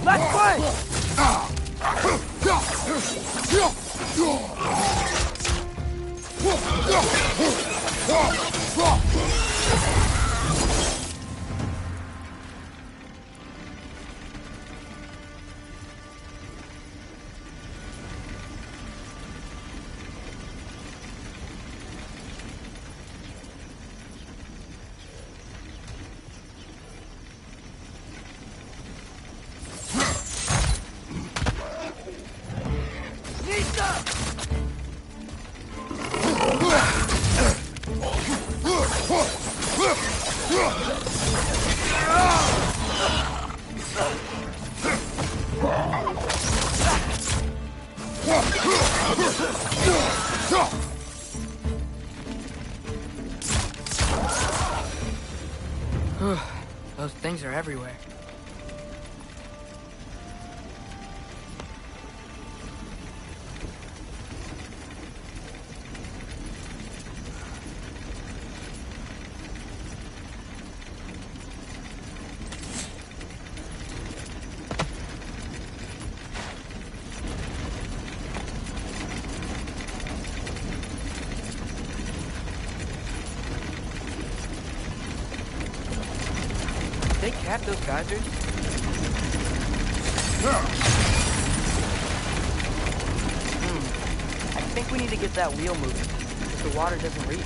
Last one! Those things are everywhere. They cap those geysers? I think we need to get that wheel moving, if the water doesn't reach.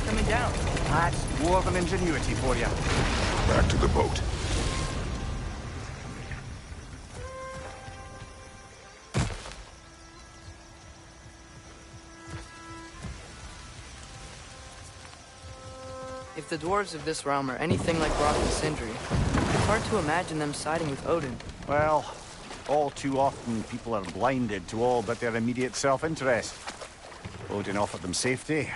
Coming down. That's dwarven ingenuity for you. Back to the boat. If the dwarves of this realm are anything like Rock and Sindri, it's hard to imagine them siding with Odin. Well, all too often people are blinded to all but their immediate self-interest. Odin offered them safety,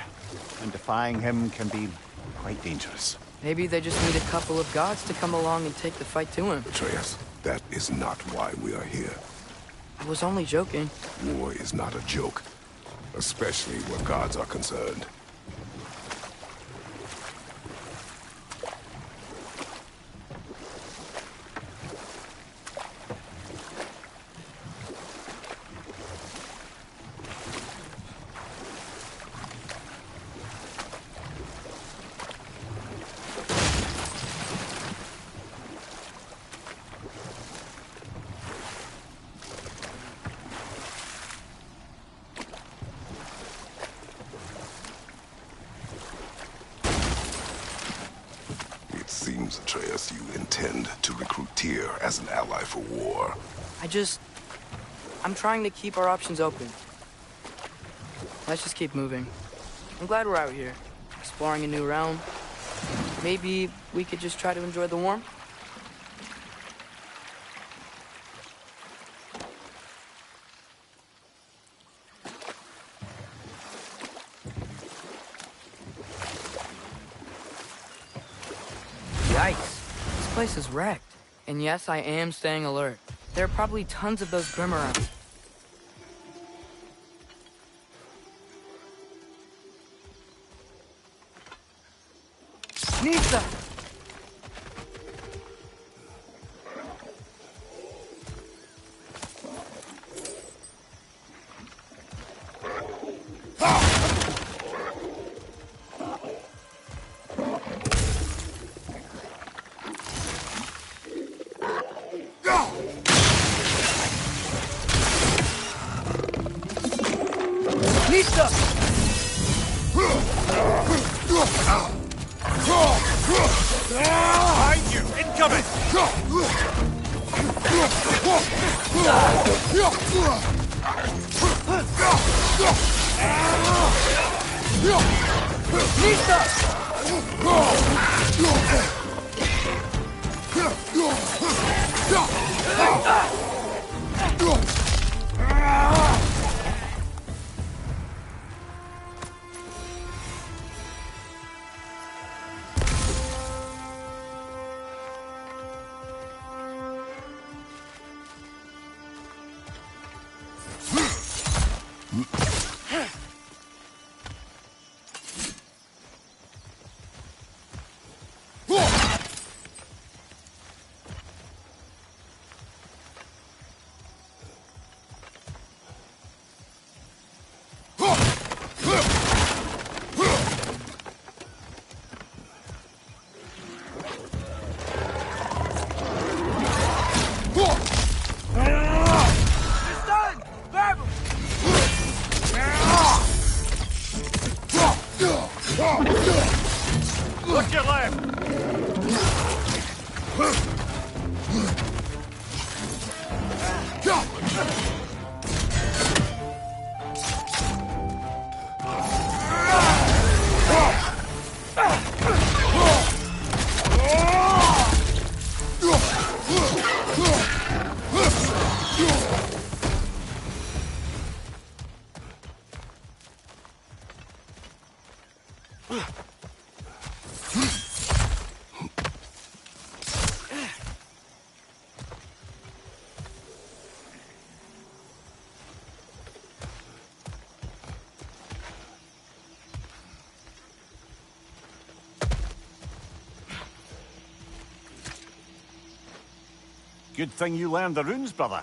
and defying him can be quite dangerous. Maybe they just need a couple of gods to come along and take the fight to him. Atreus, that is not why we are here. I was only joking. War is not a joke, especially where gods are concerned. Seems, Atreus, you intend to recruit Tyr as an ally for war. I'm trying to keep our options open. Let's just keep moving. I'm glad we're out here, exploring a new realm. Maybe we could just try to enjoy the warmth? Yikes. This place is wrecked. And yes, I am staying alert. There are probably tons of those Grim around. Nisa! Nisa! incoming! Look your left! Good thing you learned the runes, brother.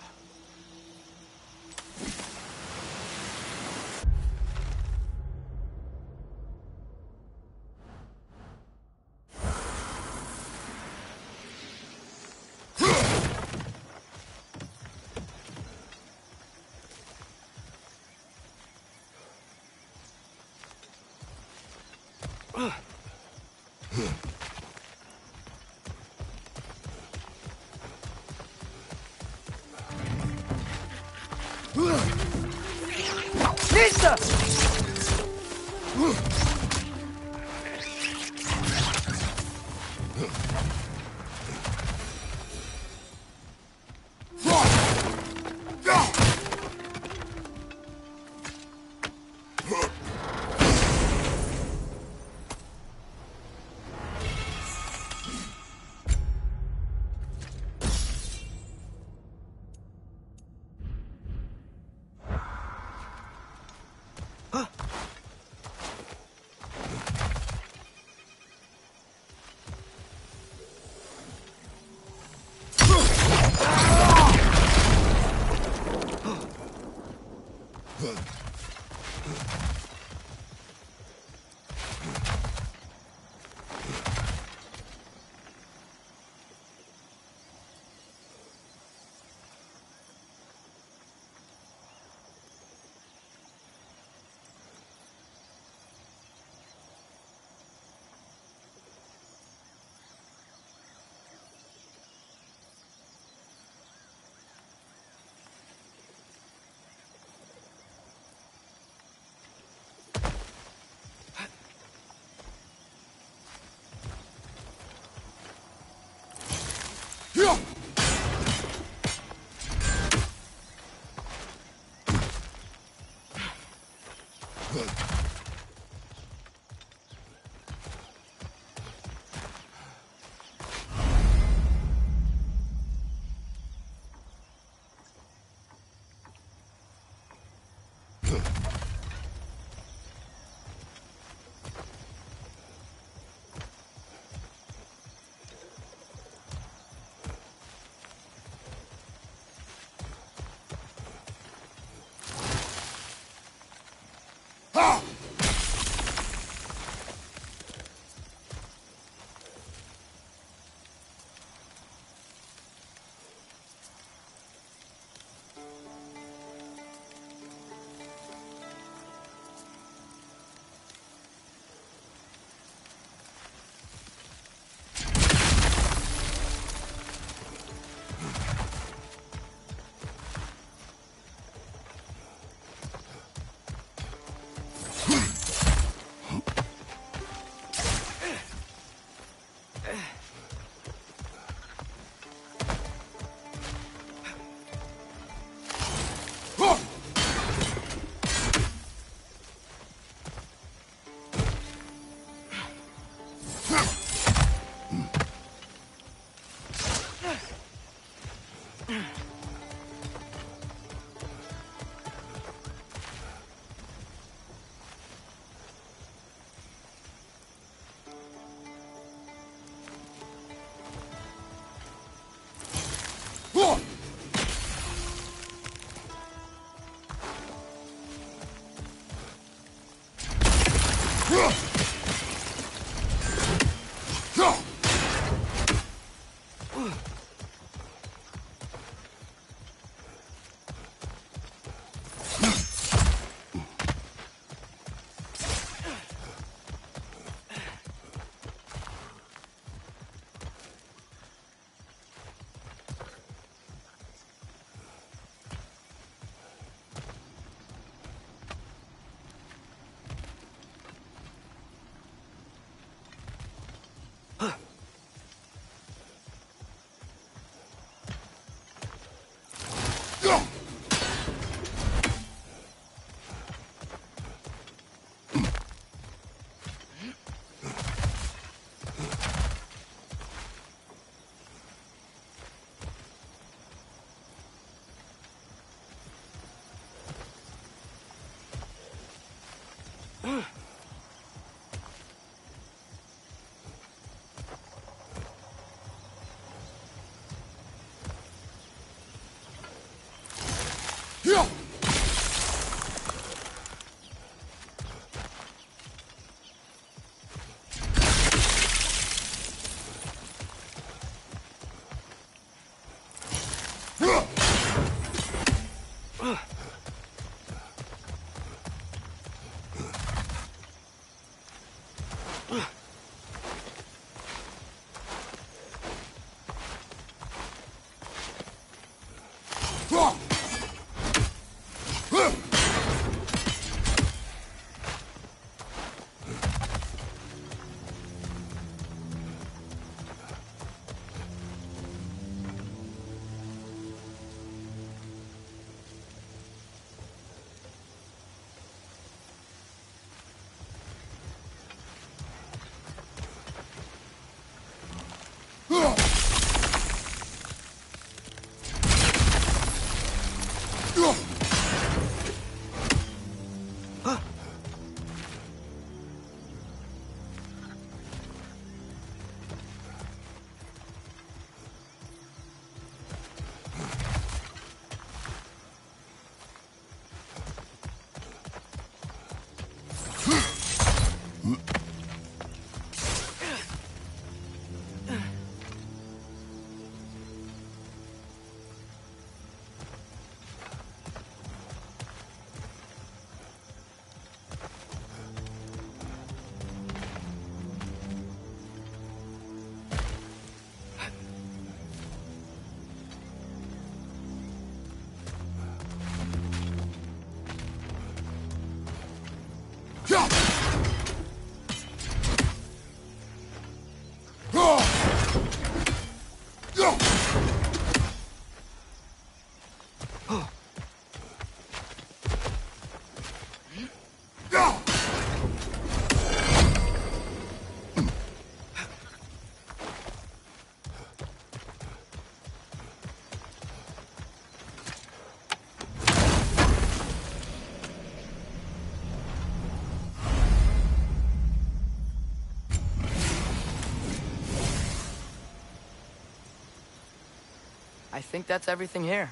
I think that's everything here.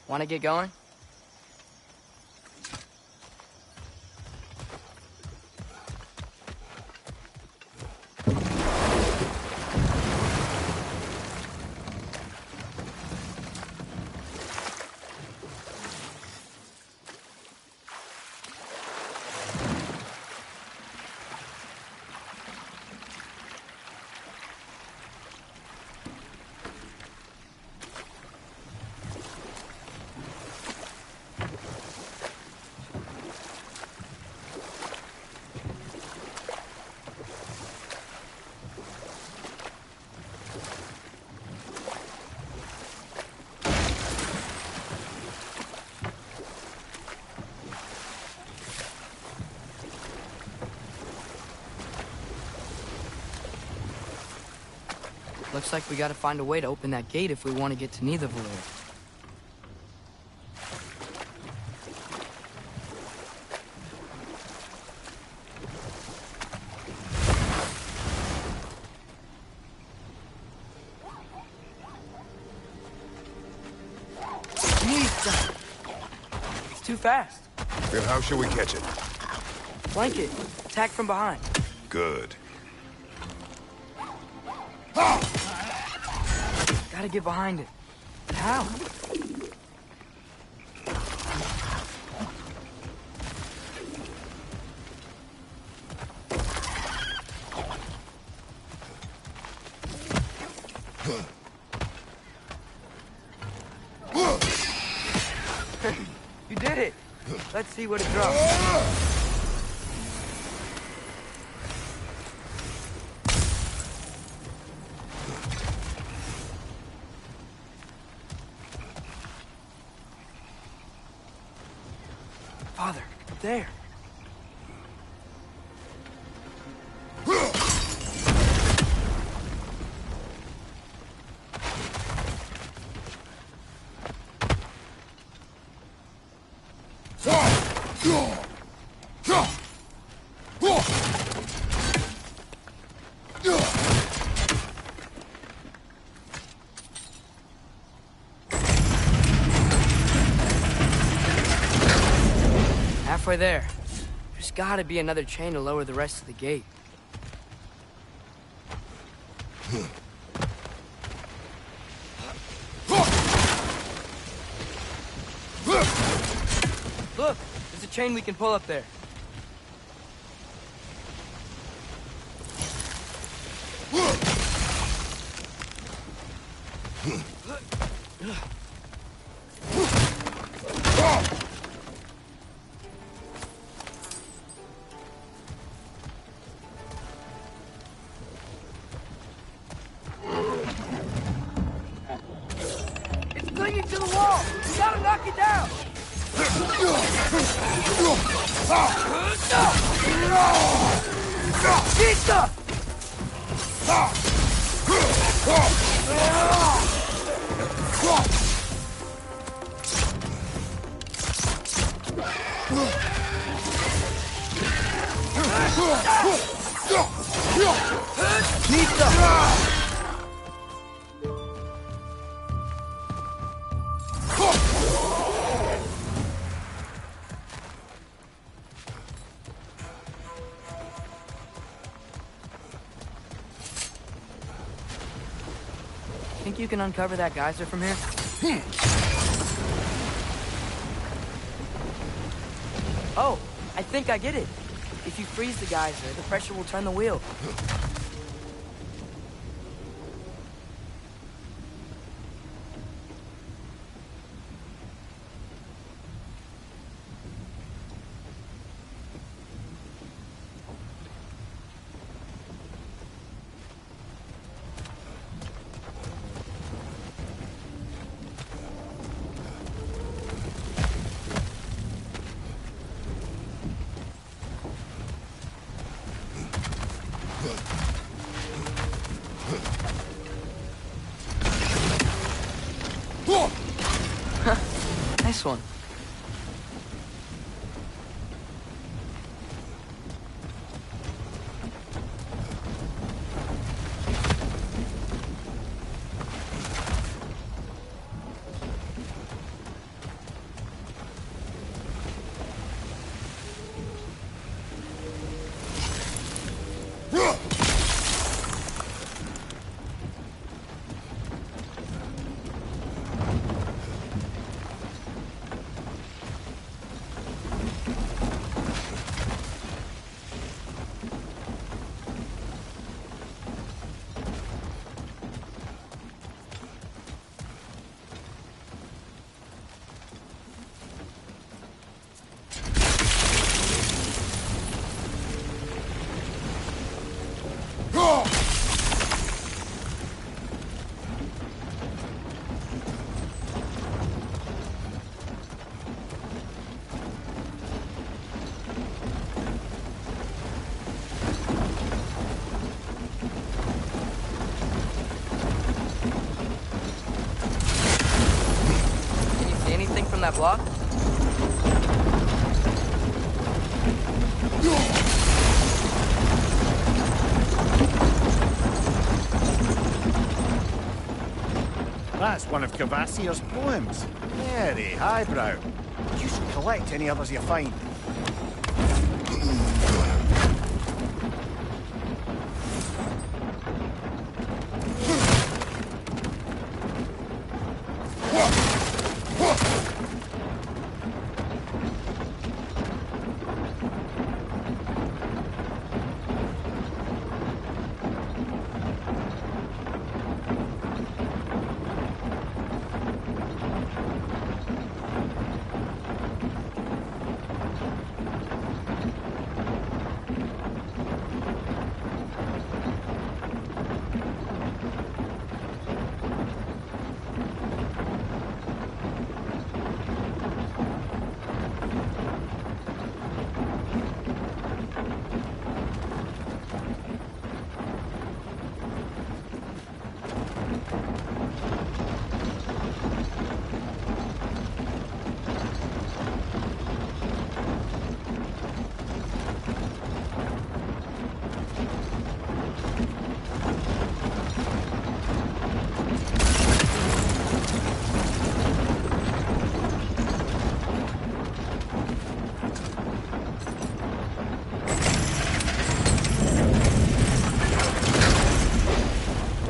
Want to get going? Looks like we gotta find a way to open that gate if we want to get to Nidavellir. It's too fast. Then how shall we catch it? Flank it. Attack from behind. Good. Gotta get behind it. But how? You did it! Let's see what it drops. Father, up there. Halfway there. There's gotta be another chain to lower the rest of the gate. Look, there's a chain we can pull up there. It's clinging to the wall! We gotta knock it down! Pizza! Think you can uncover that geyser from here? Oh, I think I get it. If you freeze the geyser, the pressure will turn the wheel. Nice one. that block? That's one of Cavassier's poems. Very highbrow. You should collect any others you find.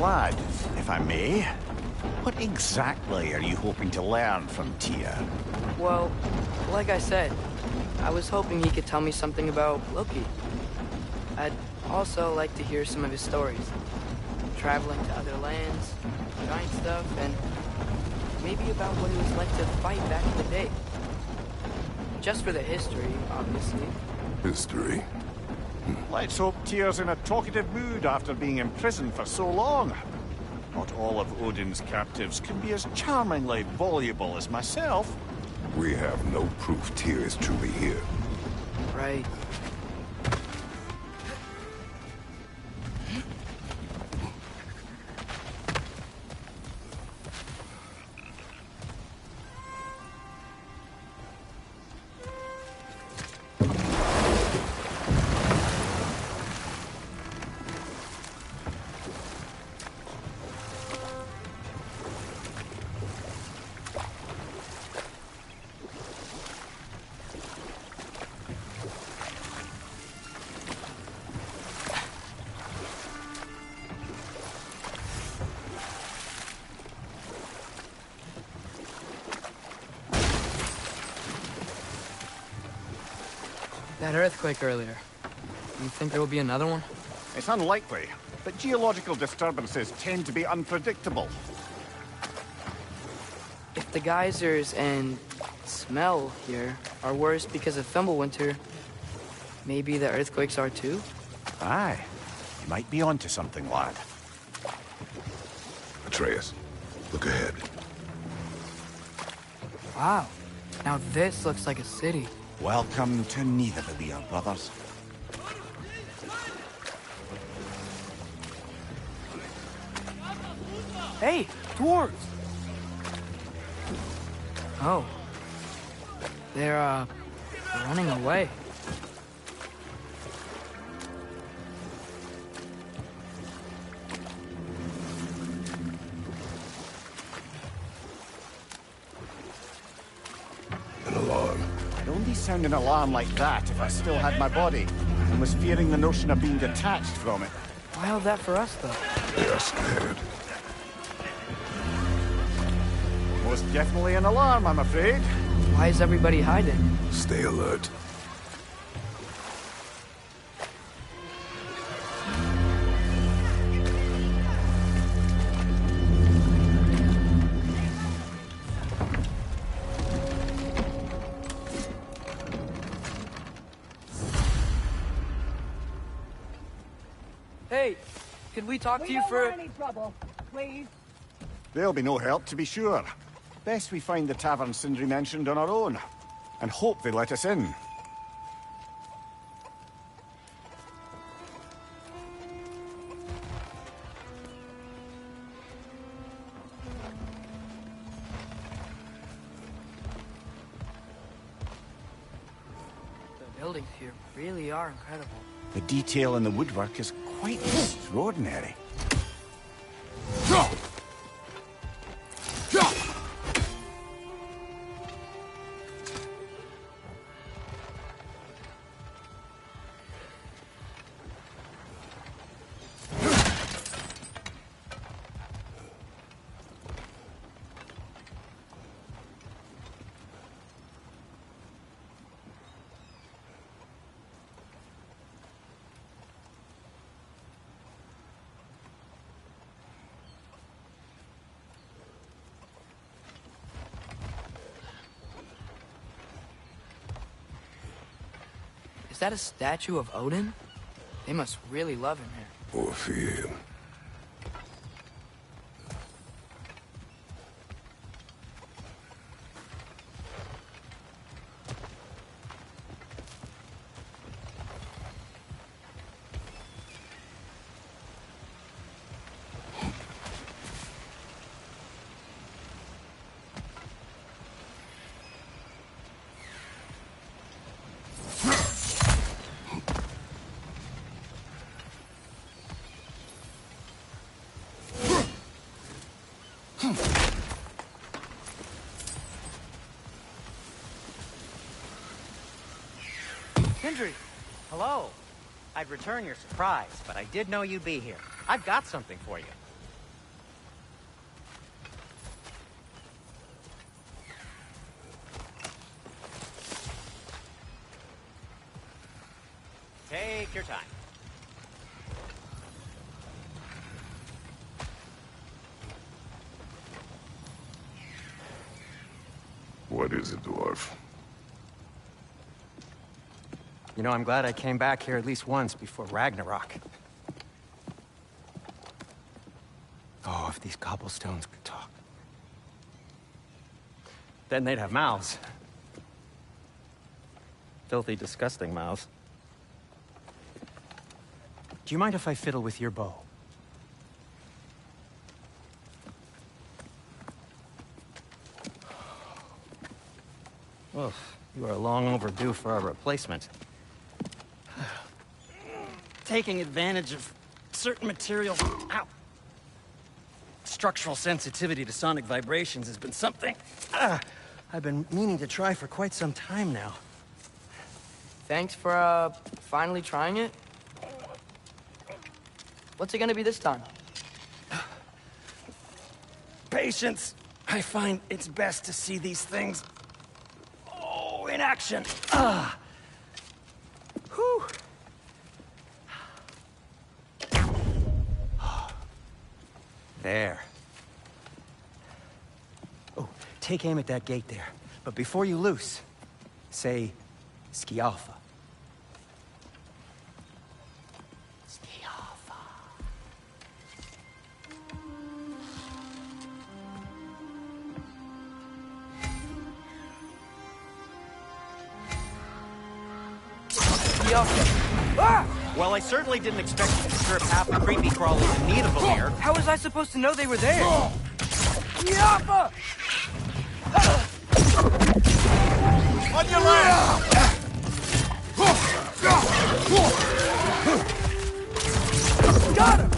Lad, if I may, what exactly are you hoping to learn from Tyr? Well, like I said, I was hoping he could tell me something about Loki. I'd also like to hear some of his stories. Traveling to other lands, giant stuff, and maybe about what it was like to fight back in the day. Just for the history, obviously. History? Let's hope Tyr's in a talkative mood after being imprisoned for so long. Not all of Odin's captives can be as charmingly voluble as myself. We have no proof Tyr is truly here. Right. That earthquake earlier. Do you think there will be another one? It's unlikely, but geological disturbances tend to be unpredictable. If the geysers and smell here are worse because of Fimbulwinter, maybe the earthquakes are too? Aye, you might be onto something, lad. Atreus, look ahead. Wow. Now this looks like a city. Welcome to Nidavellir, brothers. Hey, dwarves! Oh. They're, running away. An alarm. I'd only sound an alarm like that if I still had my body, and was fearing the notion of being detached from it. Wild that for us, though. They are scared. Most definitely an alarm, I'm afraid. Why is everybody hiding? Stay alert. Hey, could we talk to you don't for... want any trouble, please. There'll be no help, to be sure. Best we find the tavern Sindri mentioned on our own, and hope they let us in. buildings here really are incredible. The detail in the woodwork is quite extraordinary. Is that a statue of Odin? They must really love him here. Or fear him. Sindri! Hello. I'd return your surprise, but I did know you'd be here. I've got something for you. Take your time. What is it, dwarf? You know, I'm glad I came back here at least once before Ragnarok. Oh, if these cobblestones could talk. Then they'd have mouths. Filthy, disgusting mouths. Do you mind if I fiddle with your bow? Well, you are long overdue for a replacement. Taking advantage of certain materials. Ow! Structural sensitivity to sonic vibrations has been something I've been meaning to try for quite some time now. Thanks for, finally trying it. What's it gonna be this time? Patience. I find it's best to see these things, in action. Whew. There. Oh, take aim at that gate there. But before you loose, say, Skialfa. Skialfa. Well, I certainly didn't expect you to disturb half the creepy crawlers in need of them here. How was I supposed to know they were there? On your left! Got him!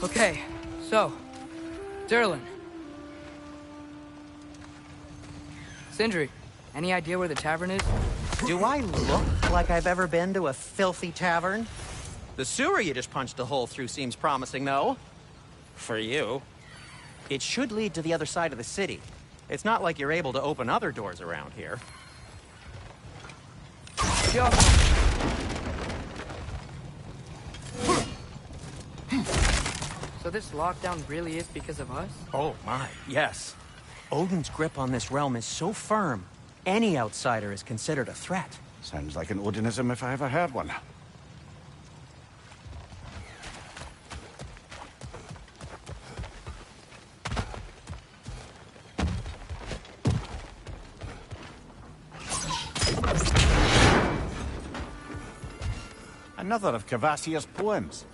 Okay, so, Durlin. Sindri, any idea where the tavern is? Do I look like I've ever been to a filthy tavern? The sewer you just punched a hole through seems promising, though. For you. It should lead to the other side of the city. It's not like you're able to open other doors around here. Yo. So this lockdown really is because of us? Oh my, yes. Odin's grip on this realm is so firm, any outsider is considered a threat. Sounds like an Odinism if I ever heard one. Another of Cavassia's poems.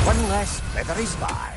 One less feathery spy.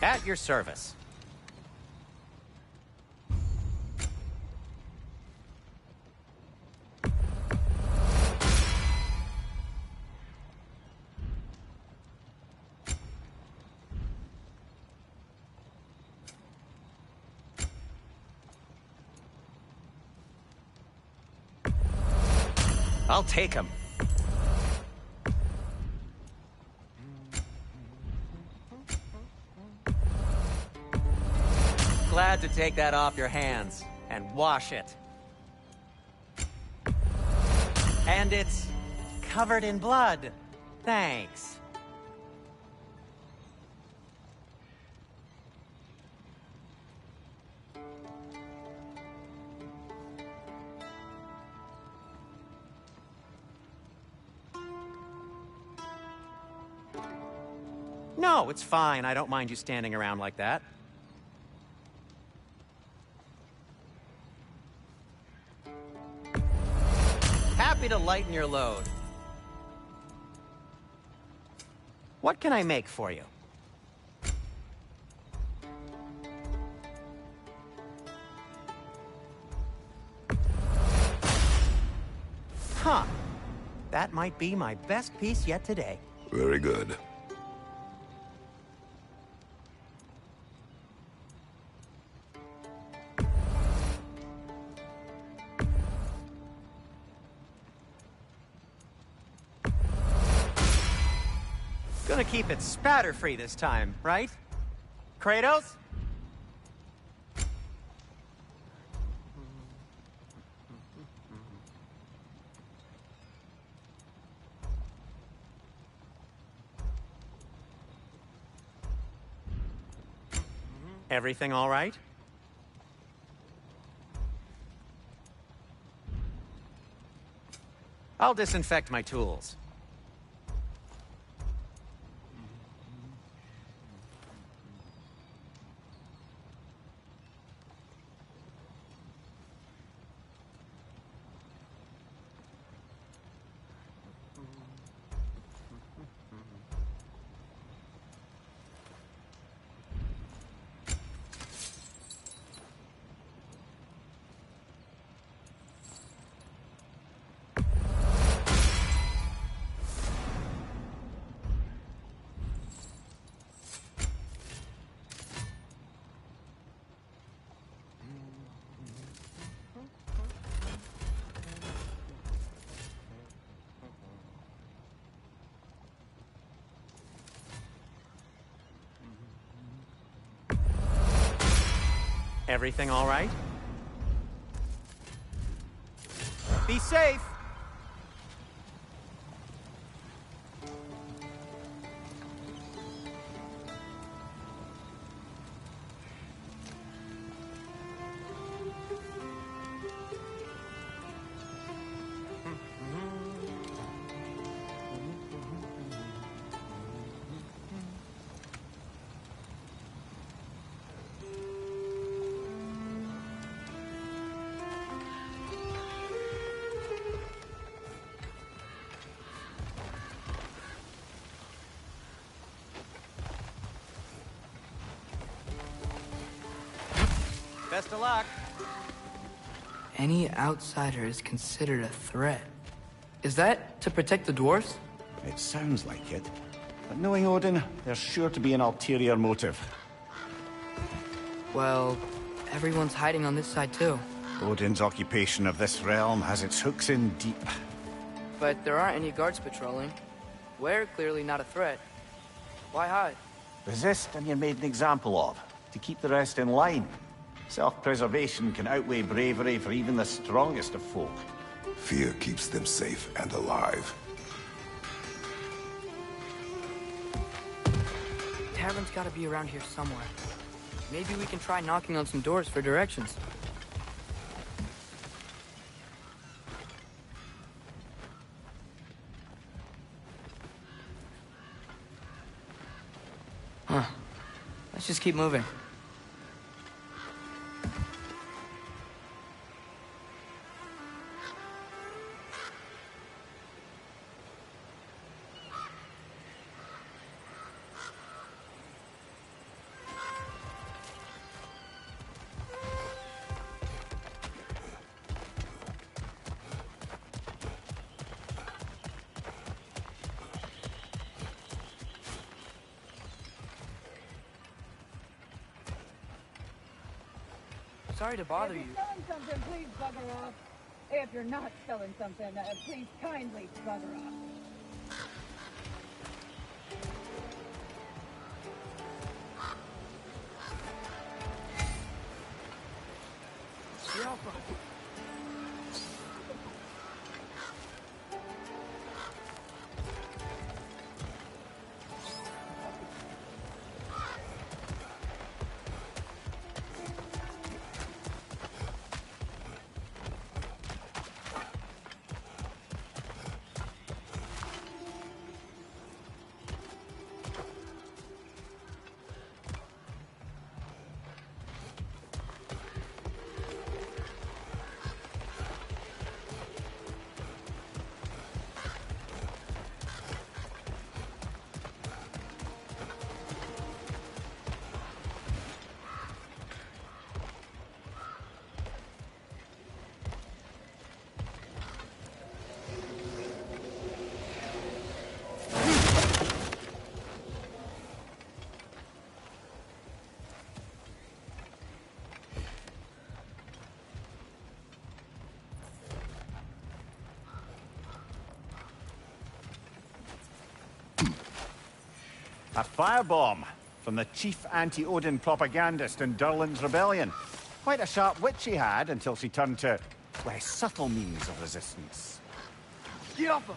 At your service. I'll take him. Glad to take that off your hands and wash it. And it's covered in blood. Thanks. No, it's fine. I don't mind you standing around like that. Happy to lighten your load. What can I make for you? Huh. That might be my best piece yet today. Very good. Gonna keep it spatter-free this time, right? Kratos? Everything all right? I'll disinfect my tools. Everything all right? Be safe! Best of luck. Any outsider is considered a threat. Is that to protect the dwarves? It sounds like it. But knowing Odin, there's sure to be an ulterior motive. Well, everyone's hiding on this side too. Odin's occupation of this realm has its hooks in deep. But there aren't any guards patrolling. We're clearly not a threat. Why hide? Resist and you're made an example of, to keep the rest in line. Self-preservation can outweigh bravery for even the strongest of folk. Fear keeps them safe and alive. Tavern's gotta be around here somewhere. Maybe we can try knocking on some doors for directions. Huh. Let's just keep moving. Sorry to bother you. If you're selling something, please bugger off. If you're not selling something, please kindly bugger off. A firebomb from the chief anti-Odin propagandist in Durlin's rebellion. Quite a sharp wit she had until she turned to less subtle means of resistance. Get off her!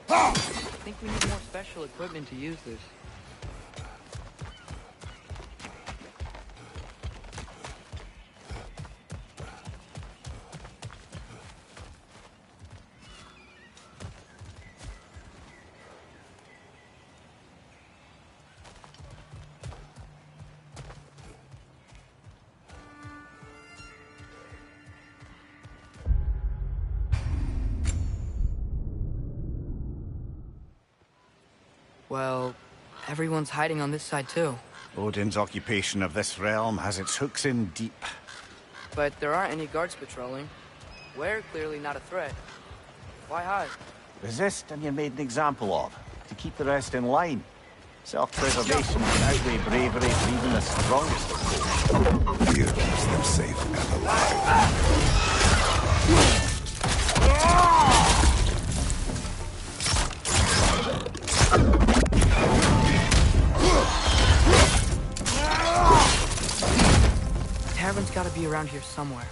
I think we need more special equipment to use this. Well, everyone's hiding on this side too. Odin's occupation of this realm has its hooks in deep. But there aren't any guards patrolling. We're clearly not a threat. Why hide? Resist and you're made an example of, to keep the rest in line. Self-preservation can outweigh bravery for even the strongest of folk. Fear keeps them safe and alive. Tavern's gotta be around here somewhere.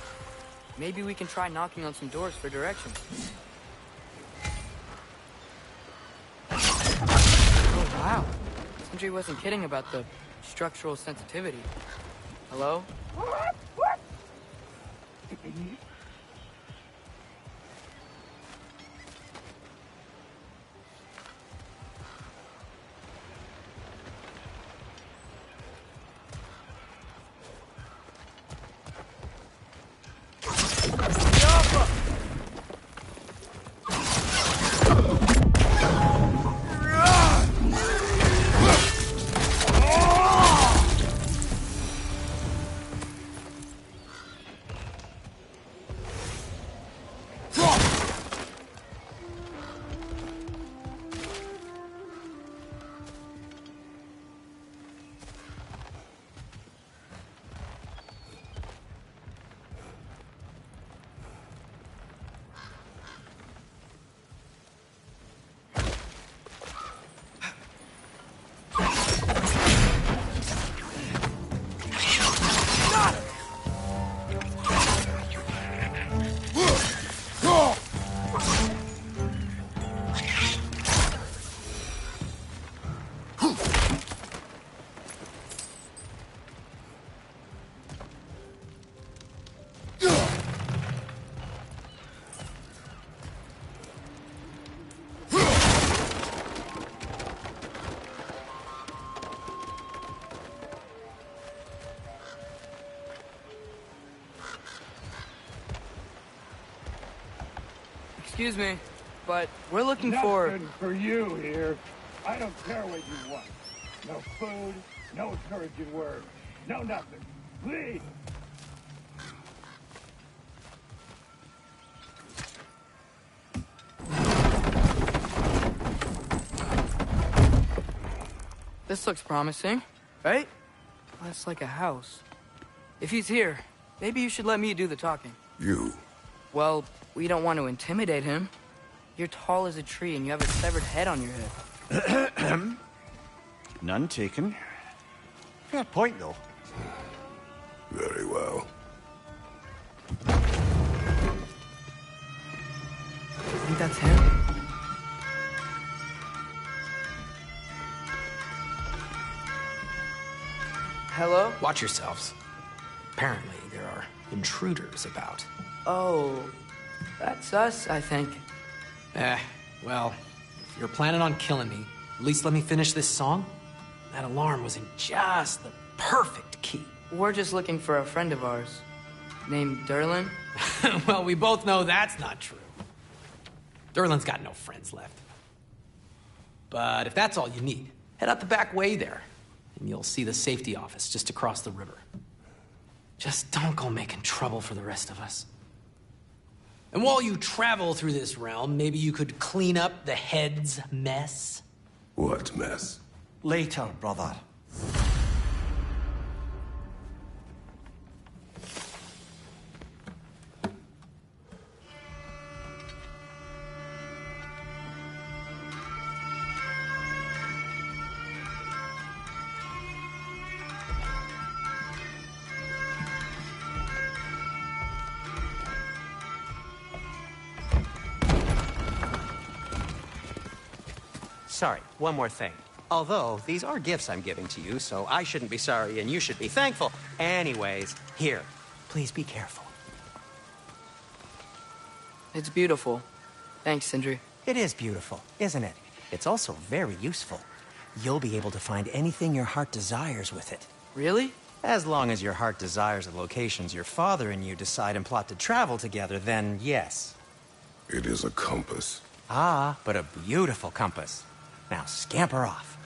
Maybe we can try knocking on some doors for directions. Oh, wow. Sindri wasn't kidding about the structural sensitivity. Hello? Excuse me, but we're looking for... Nothing for you here. I don't care what you want. No food, no encouraging words, no nothing. Leave! This looks promising, right? That's like a house. If he's here, maybe you should let me do the talking. You. Well, we don't want to intimidate him. You're tall as a tree and you have a severed head on your head. None taken. Fair point, though. Very well. I think that's him. Hello? Watch yourselves. Apparently, there are intruders about. Oh, that's us, I think. Well, if you're planning on killing me, at least let me finish this song. That alarm was in just the perfect key. We're just looking for a friend of ours, named Derlin. Well, we both know that's not true. Derlin's got no friends left. But if that's all you need, head out the back way there, and you'll see the safety office just across the river. Just don't go making trouble for the rest of us. And while you travel through this realm, maybe you could clean up the head's mess? What mess? Later, brother. Sorry, one more thing. Although, these are gifts I'm giving to you, so I shouldn't be sorry and you should be thankful. Anyways, here, please be careful. It's beautiful. Thanks, Sindri. It is beautiful, isn't it? It's also very useful. You'll be able to find anything your heart desires with it. Really? As long as your heart desires the locations your father and you decide and plot to travel together, then yes. It is a compass. Ah, but a beautiful compass. Now scamper off.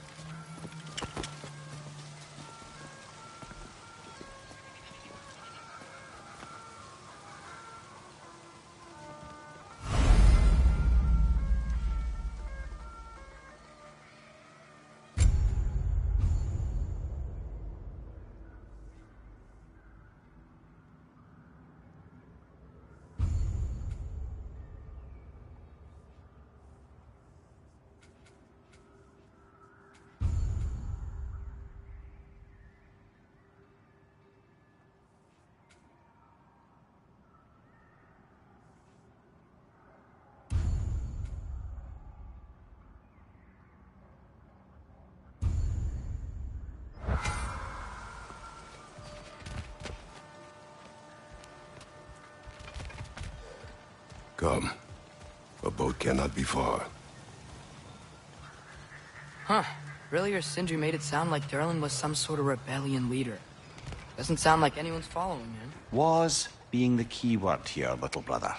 Come. A boat cannot be far. Huh. Earlier, Sindri made it sound like Durlin was some sort of rebellion leader. Doesn't sound like anyone's following him. Was being the key word here, little brother.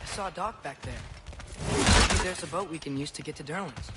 I saw a dock back there. Maybe there's a boat we can use to get to Durlin's.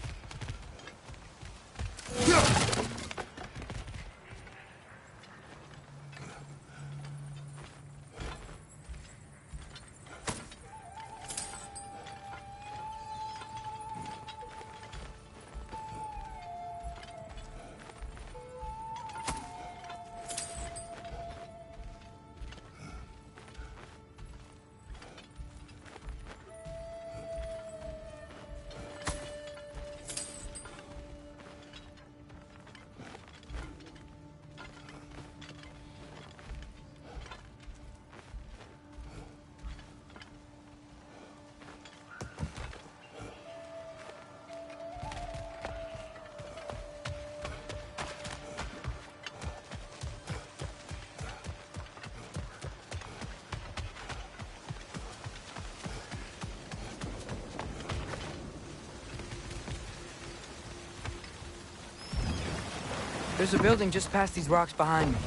There's a building just past these rocks behind me.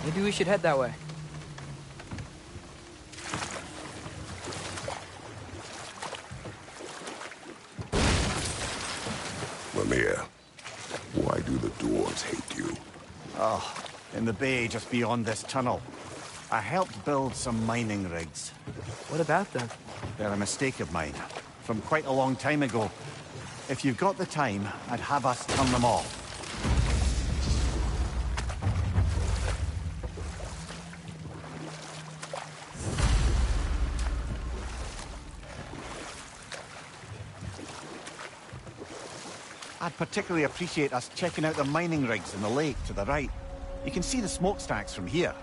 Maybe we should head that way. Mimir, why do the dwarves hate you? Oh, in the bay just beyond this tunnel. I helped build some mining rigs. What about them? They're a mistake of mine, from quite a long time ago. If you've got the time, I'd have us turn them off. I'd particularly appreciate us checking out the mining rigs in the lake to the right. You can see the smokestacks from here.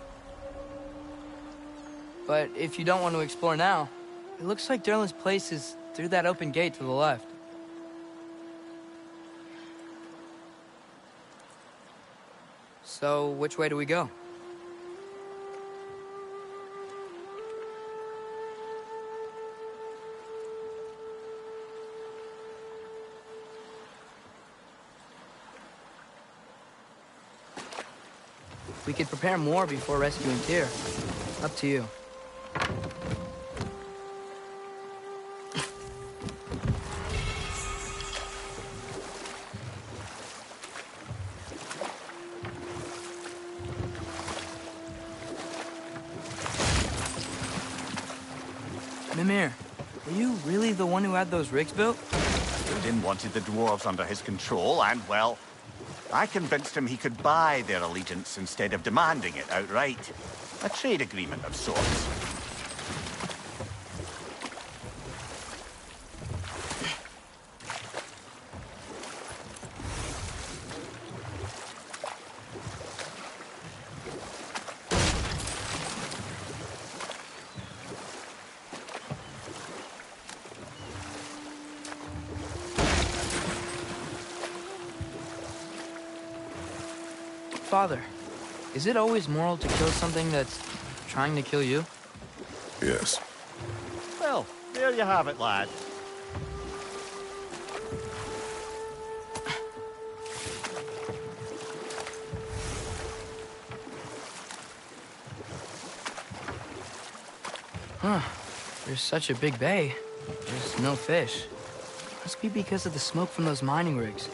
But if you don't want to explore now, it looks like Durlin's place is through that open gate to the left. So, which way do we go? We could prepare more before rescuing Tyr. Up to you. Mimir, were you really the one who had those rigs built? Odin wanted the dwarves under his control, and, well, I convinced him he could buy their allegiance instead of demanding it outright. A trade agreement of sorts. Father, is it always moral to kill something that's trying to kill you? Yes. Well, there you have it, lad. Huh. There's such a big bay. There's no fish. Must be because of the smoke from those mining rigs.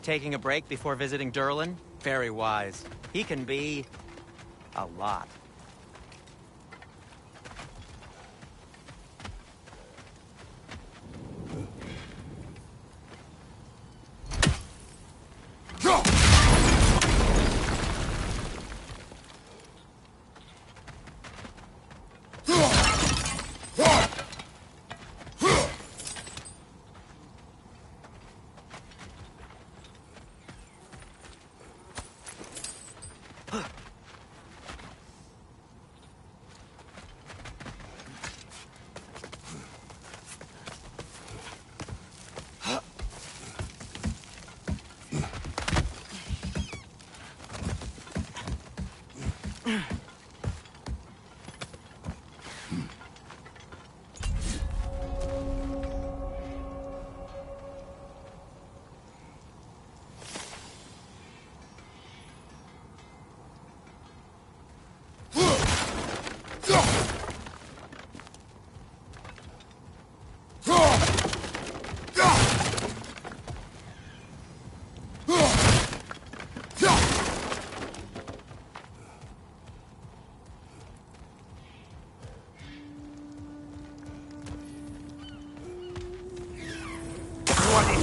taking a break before visiting Durlin? Very wise. He can be... a lot.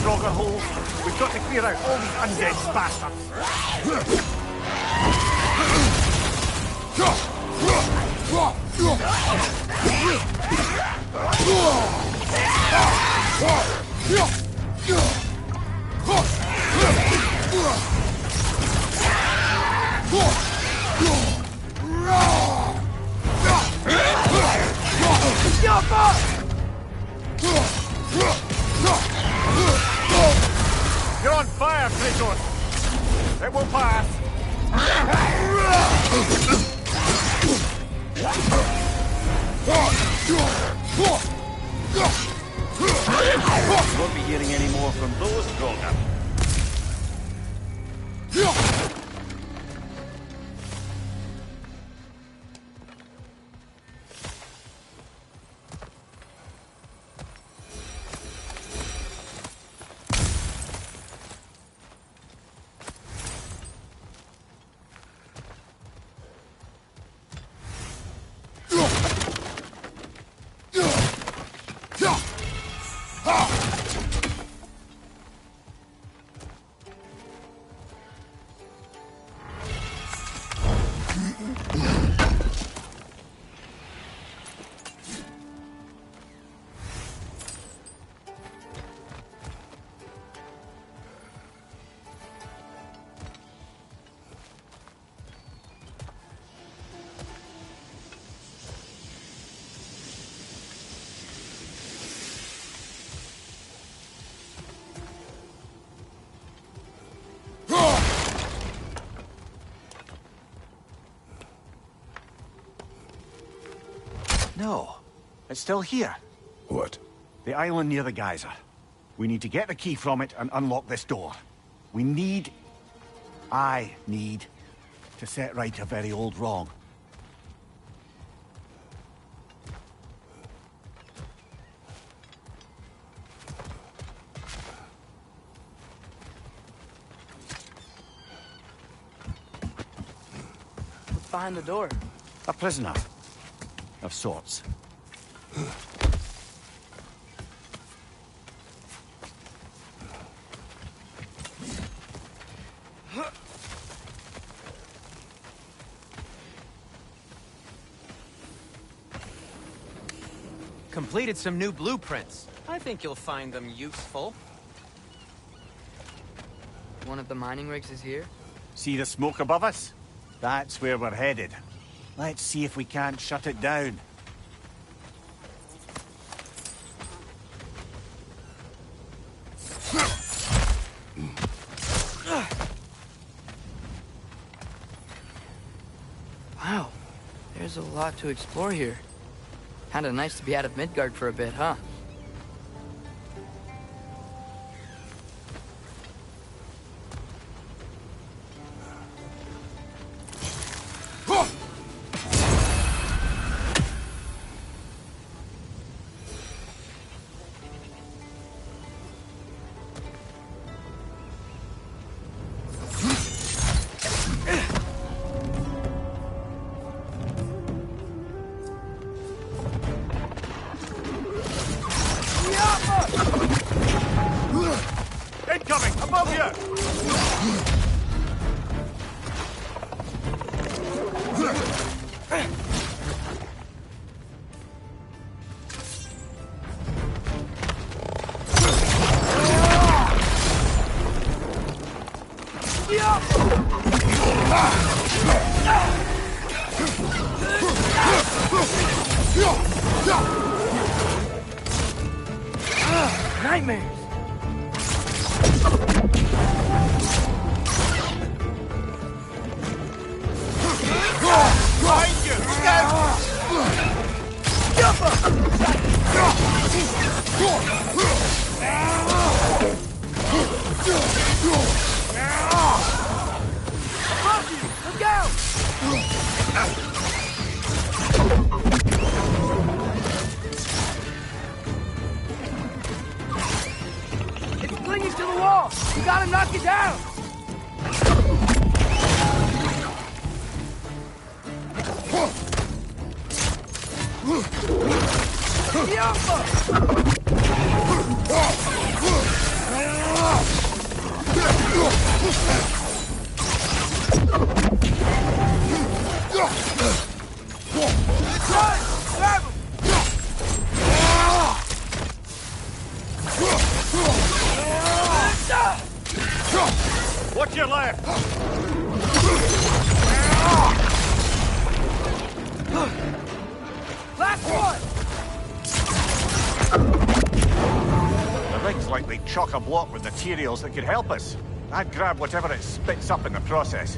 Frogger holes. We've got to clear out all these undead bastards. You're on fire, Kratos! It will pass! Won't be hearing any more from those Draugr. No, it's still here. What? The island near the geyser. We need to get the key from it and unlock this door. I need to set right a very old wrong. What's behind the door? A prisoner. Of sorts. Completed some new blueprints. I think you'll find them useful. One of the mining rigs is here? See the smoke above us? That's where we're headed. Let's see if we can't shut it down. Wow, there's a lot to explore here. Kinda nice to be out of Midgard for a bit, huh? above you! Nightmares! Behind you! Look out! Look out! It's clinging to the wall! You gotta knock it down! Watch your left! Last one! The rig's like they chock a block with materials that could help us. I'd grab whatever it spits up in the process.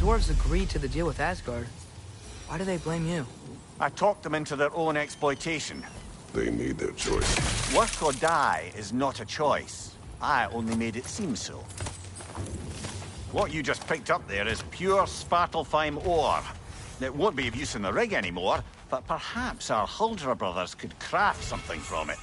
Dwarves agreed to the deal with Asgard. Why do they blame you? I talked them into their own exploitation. They made their choice. Work or die is not a choice. I only made it seem so. What you just picked up there is pure Svartalfheim ore. It won't be of use in the rig anymore, but perhaps our Huldra brothers could craft something from it.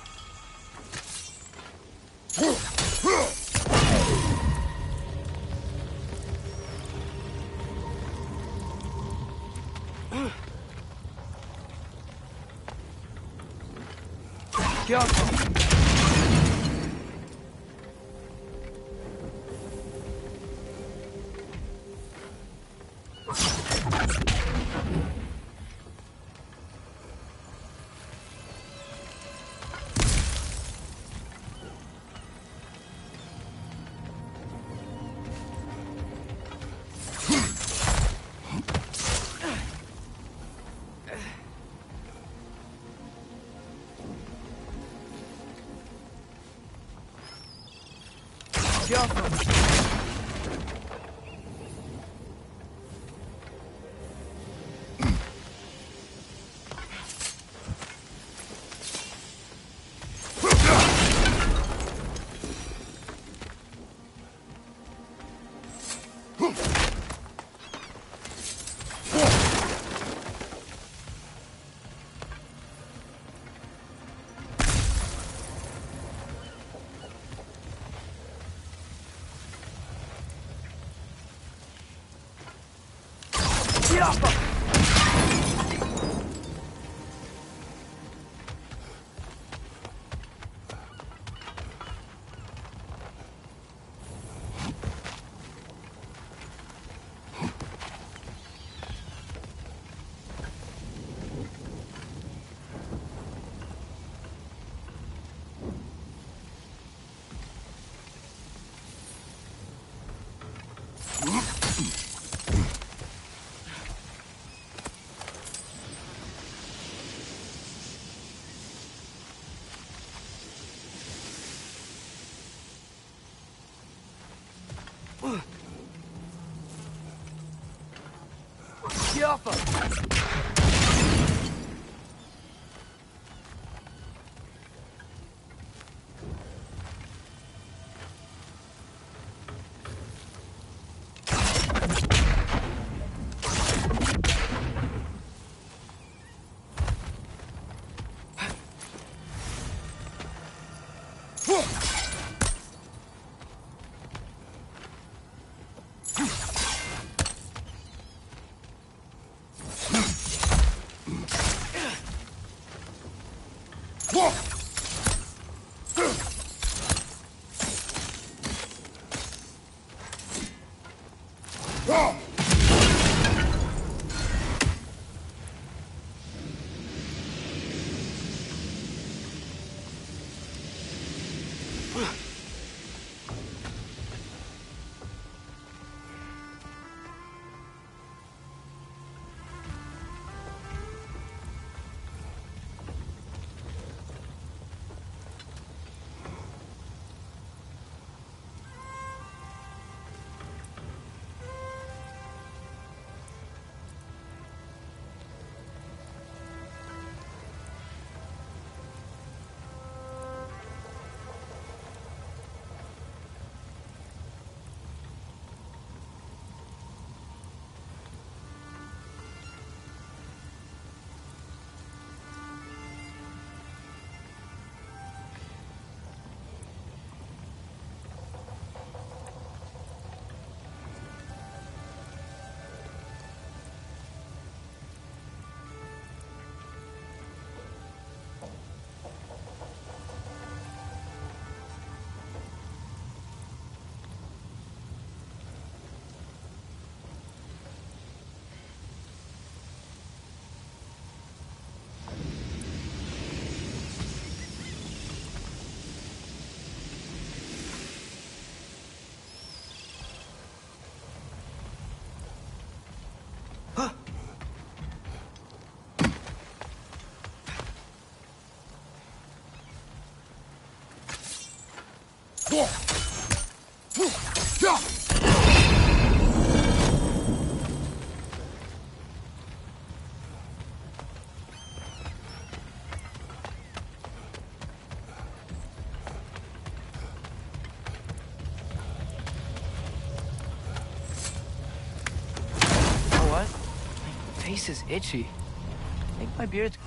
Face is itchy. I think my beard's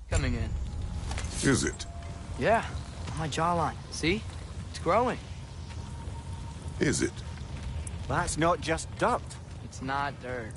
coming in. Is it? Yeah, on my jawline. See? It's growing. Is it? That's not just dirt. It's not dirt.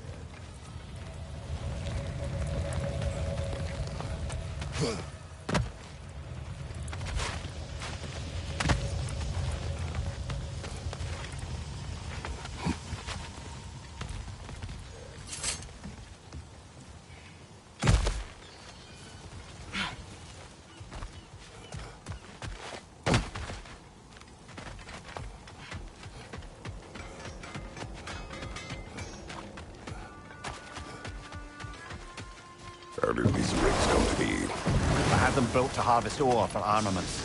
How did these rigs come to be? I had them built to harvest ore for armaments.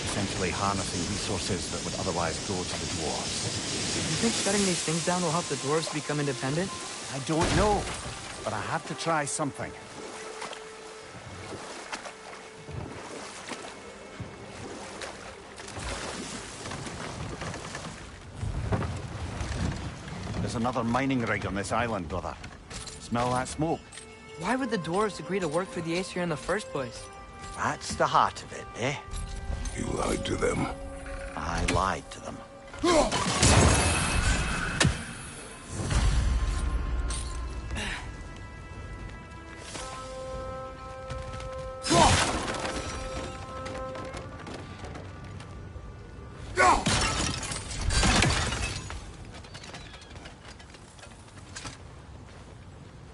Essentially harnessing resources that would otherwise go to the dwarves. You think shutting these things down will help the dwarves become independent? I don't know, but I have to try something. There's another mining rig on this island, brother. Smell that smoke? Why would the dwarves agree to work for the Aesir in the first place? That's the heart of it, eh? You lied to them. I lied to them.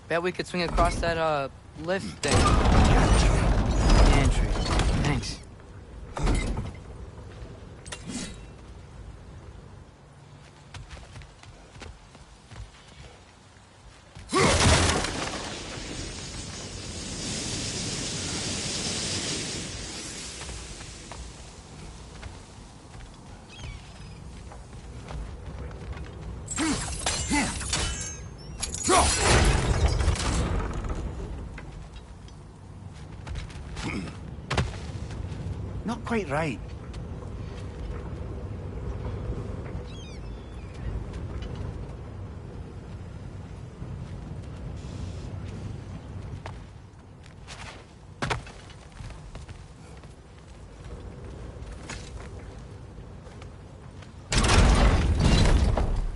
Bet we could swing across that, lift thing. Entry. Thanks. Not quite right.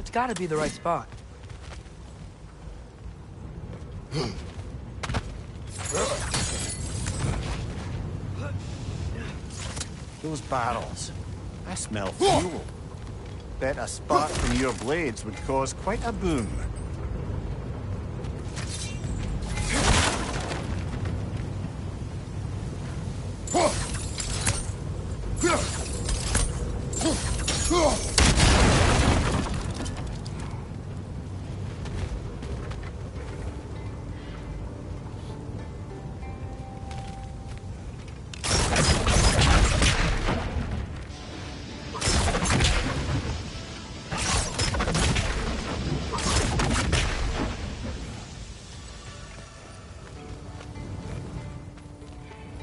It's gotta be the right spot. Those barrels. I smell fuel. Bet a spark from your blades would cause quite a boom.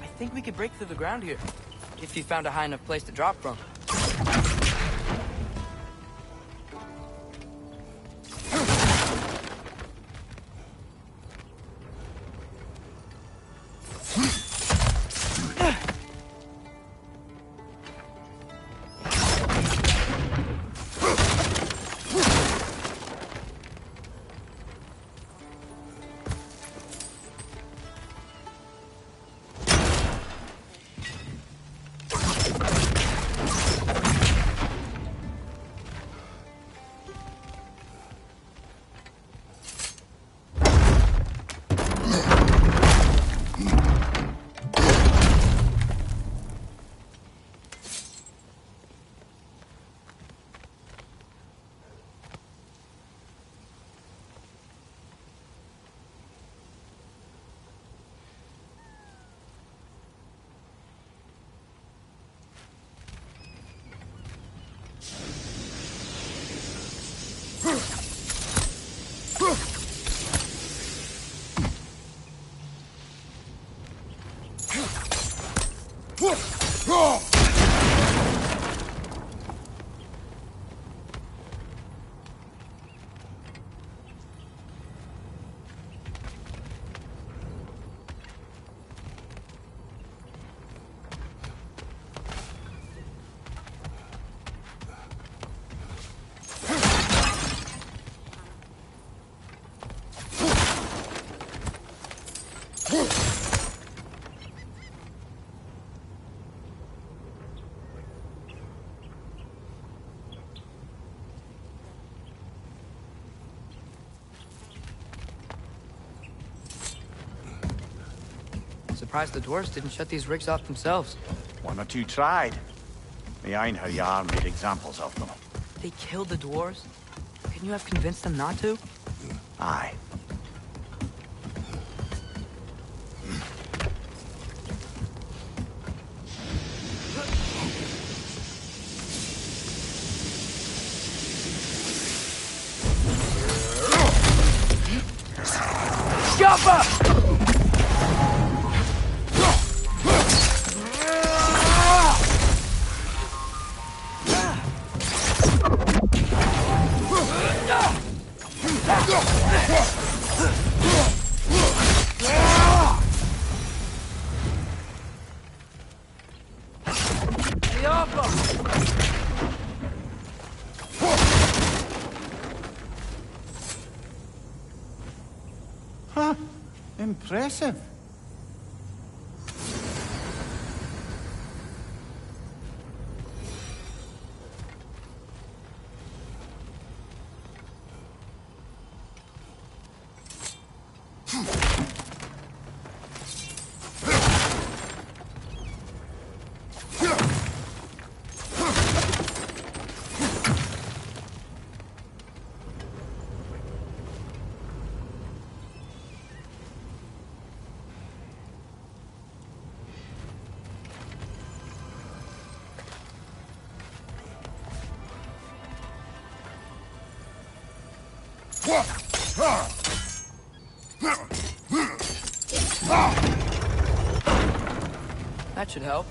I think we could break through the ground here, if you found a high enough place to drop from. Surprised the dwarves didn't shut these rigs off themselves. One or two tried. The Einherjar made examples of them. They killed the dwarves? Couldn't you have convinced them not to? Aye. Huh. Impressive. That should help.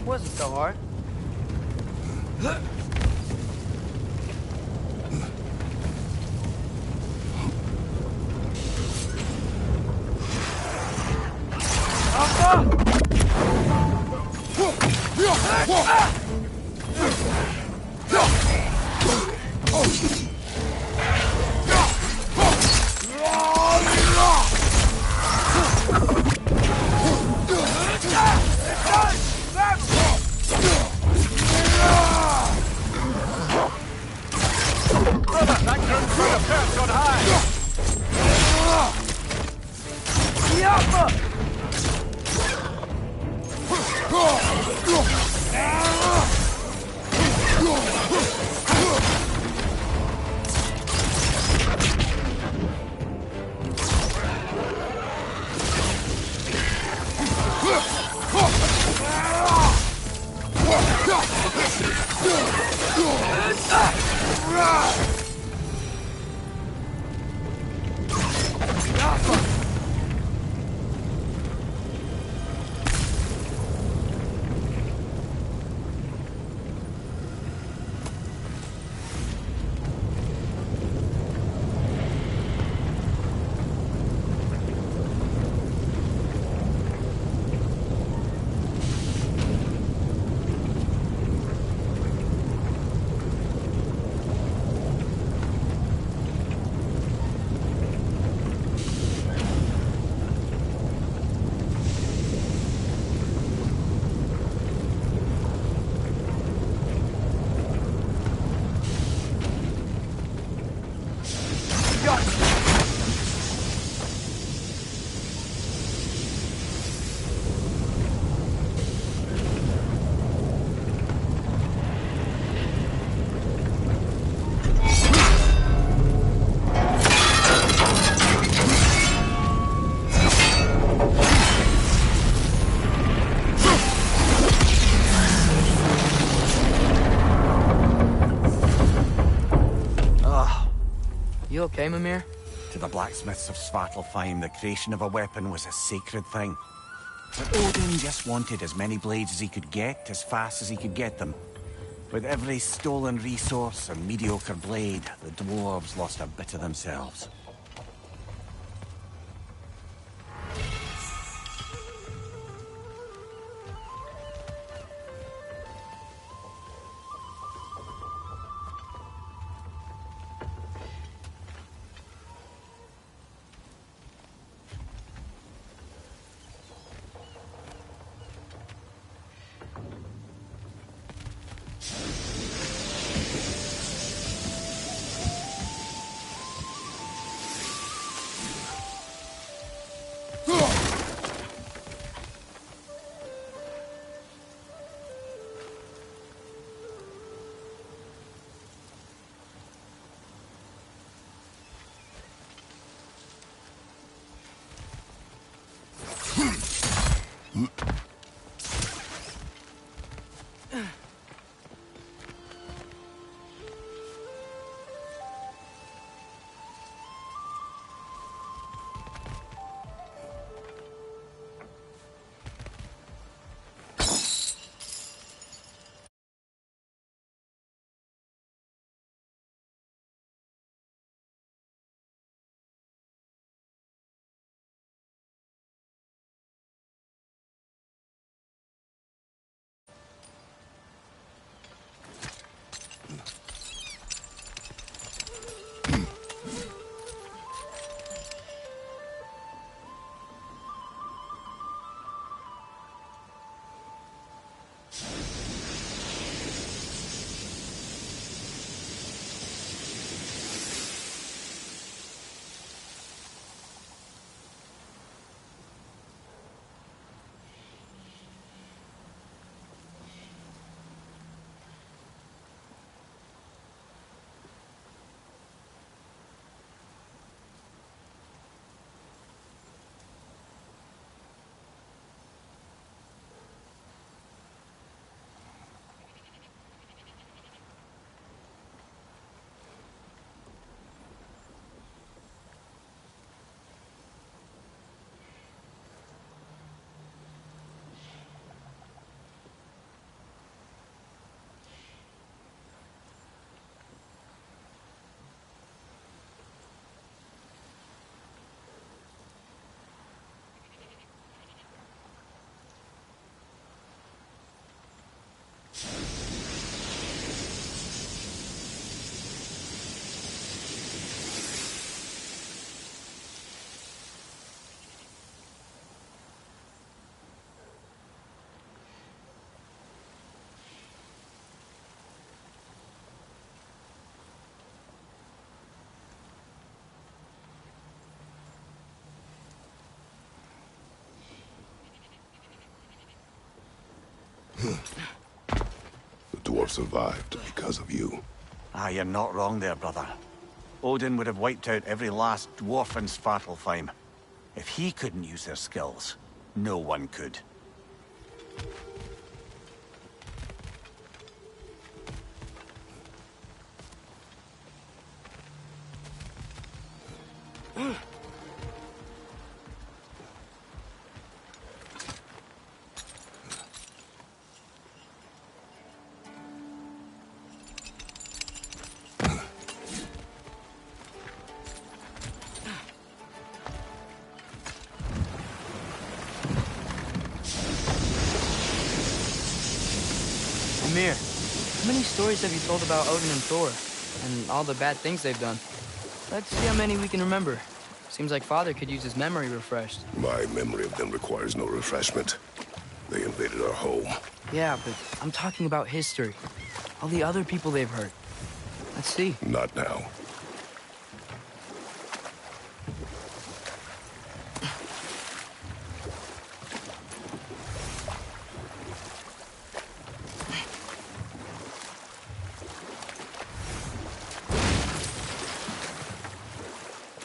Wasn't so hard. That couldn't put a purse on high! You okay, Mimir? To the blacksmiths of Svartalfheim, the creation of a weapon was a sacred thing. But Odin just wanted as many blades as he could get, as fast as he could get them. With every stolen resource and mediocre blade, the dwarves lost a bit of themselves. The dwarf survived because of you. Ah, you're not wrong there, brother. Odin would have wiped out every last dwarf in Svartalfheim. If he couldn't use their skills, no one could. Mimir, how many stories have you told about Odin and Thor? And all the bad things they've done? Let's see how many we can remember. Seems like Father could use his memory refreshed. My memory of them requires no refreshment. They invaded our home. Yeah, but I'm talking about history. All the other people they've hurt. Let's see. Not now.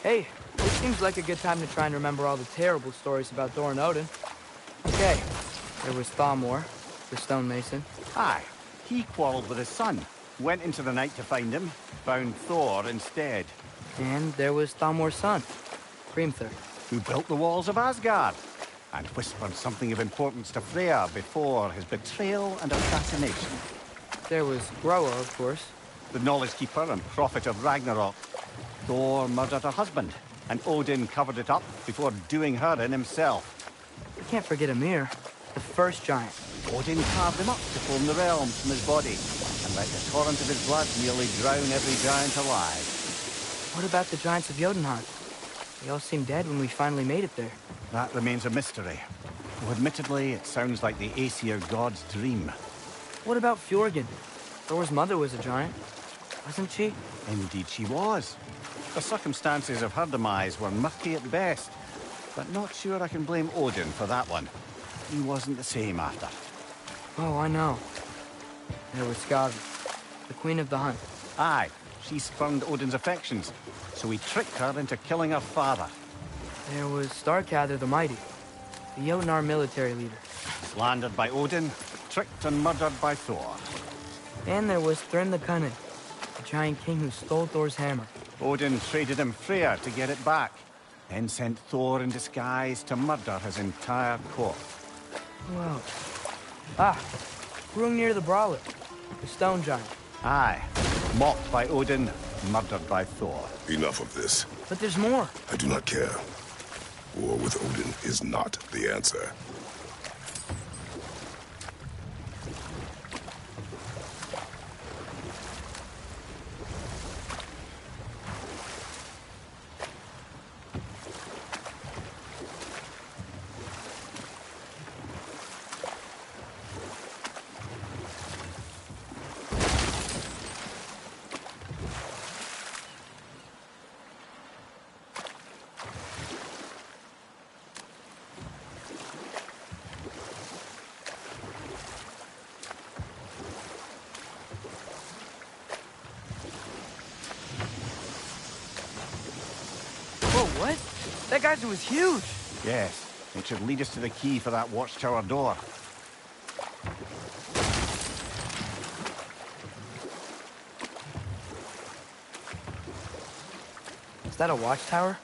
Hey, this seems like a good time to try and remember all the terrible stories about Thor and Odin. Okay, there was Thamor, the stonemason. Aye, he quarreled with his son. Went into the night to find him, found Thor instead. And there was Thalmor's son, Hrimthur. Who built the walls of Asgard and whispered something of importance to Freya before his betrayal and assassination. There was Groa, of course. The knowledge keeper and prophet of Ragnarok. Thor murdered her husband, and Odin covered it up before doing her in himself. We can't forget Ymir, the first giant. Odin carved him up to form the realms from his body, and let the torrent of his blood nearly drown every giant alive. What about the giants of Jotunheim? They all seemed dead when we finally made it there. That remains a mystery. Though admittedly, it sounds like the Aesir god's dream. What about Fjorgyn? Thor's mother was a giant, wasn't she? Indeed she was. The circumstances of her demise were murky at best, but not sure I can blame Odin for that one. He wasn't the same after. Oh, I know. There was Skavi, the queen of the hunt. Aye, she spurned Odin's affections, so he tricked her into killing her father. There was Starkadr the Mighty, the Jotnar military leader. Slandered by Odin, tricked and murdered by Thor. And there was Thrym the Cunning, the giant king who stole Thor's hammer. Odin traded him Freya to get it back, then sent Thor in disguise to murder his entire court. Who else? Ah, Hrungnir the Brawler, the stone giant. Aye, mocked by Odin, murdered by Thor. Enough of this. But there's more. I do not care. War with Odin is not the answer. Whoa, what? That geyser was huge. Yes, it should lead us to the key for that watchtower door. Is that a watchtower?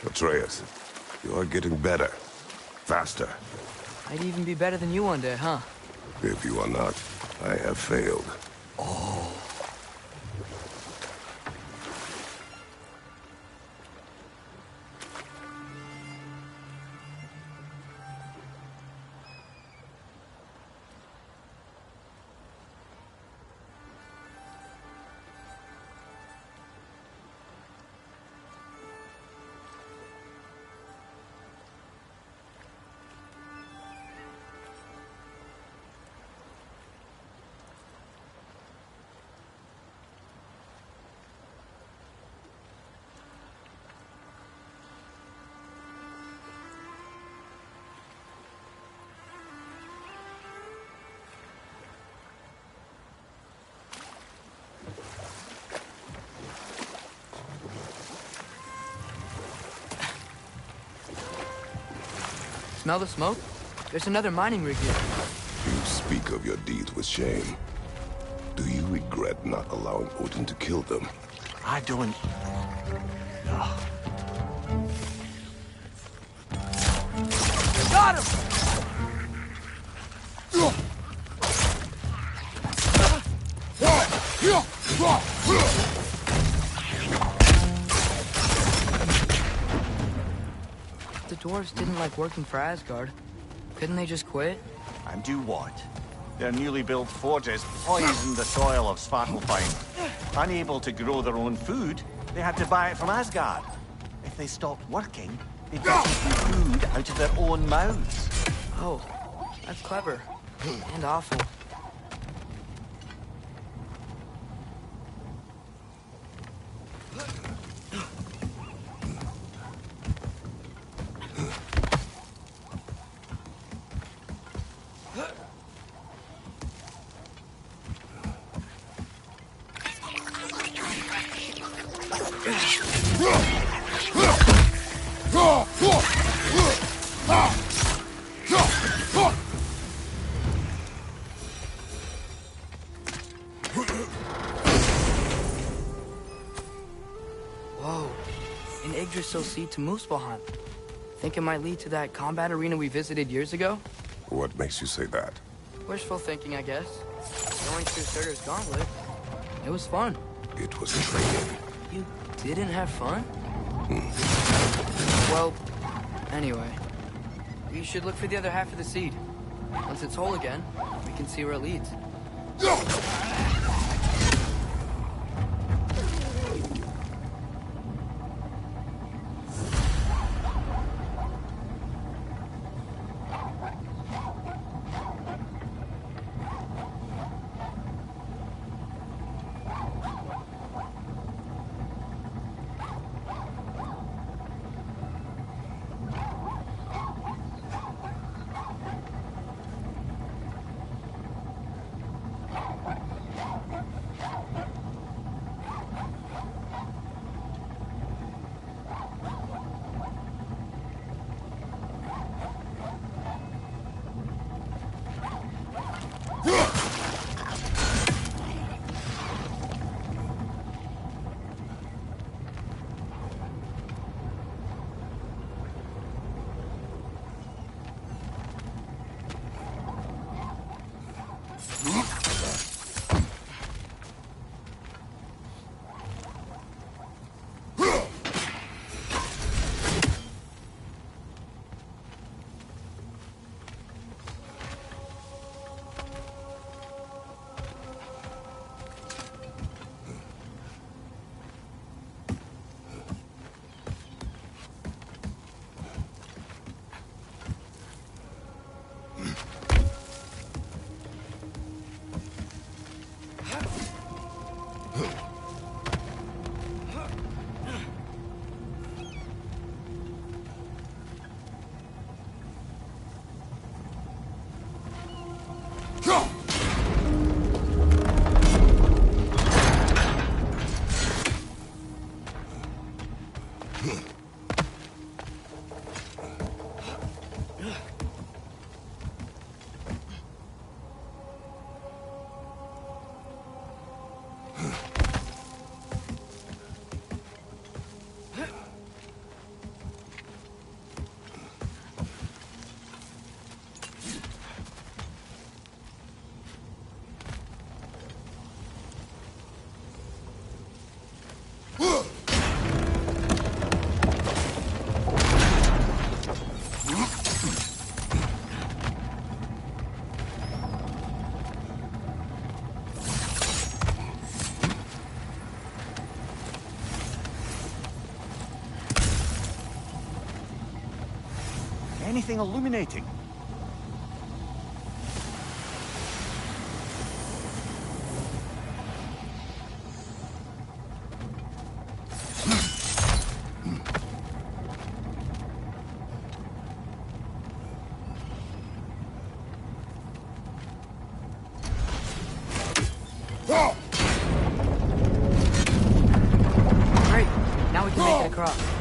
Atreus, you are getting better. Faster. I'd even be better than you one day, huh? If you are not, I have failed. Smell the smoke? There's another mining rig here. You speak of your deeds with shame. Do you regret not allowing Odin to kill them? I don't... Got him! The dwarves didn't like working for Asgard. Couldn't they just quit? And do what? Their newly built forges poisoned the soil of Svartalfheim. Unable to grow their own food, they had to buy it from Asgard. If they stopped working, they'd get food out of their own mouths. Oh, that's clever. And awful. SOC to Muspelheim. Think it might lead to that combat arena we visited years ago? What makes you say that? Wishful thinking, I guess. Going through Surtur's gauntlet. It was fun. It was training. You didn't have fun? Well, anyway. You should look for the other half of the seed. Once it's whole again, we can see where it leads. Anything illuminating? Great. Now we can make it across.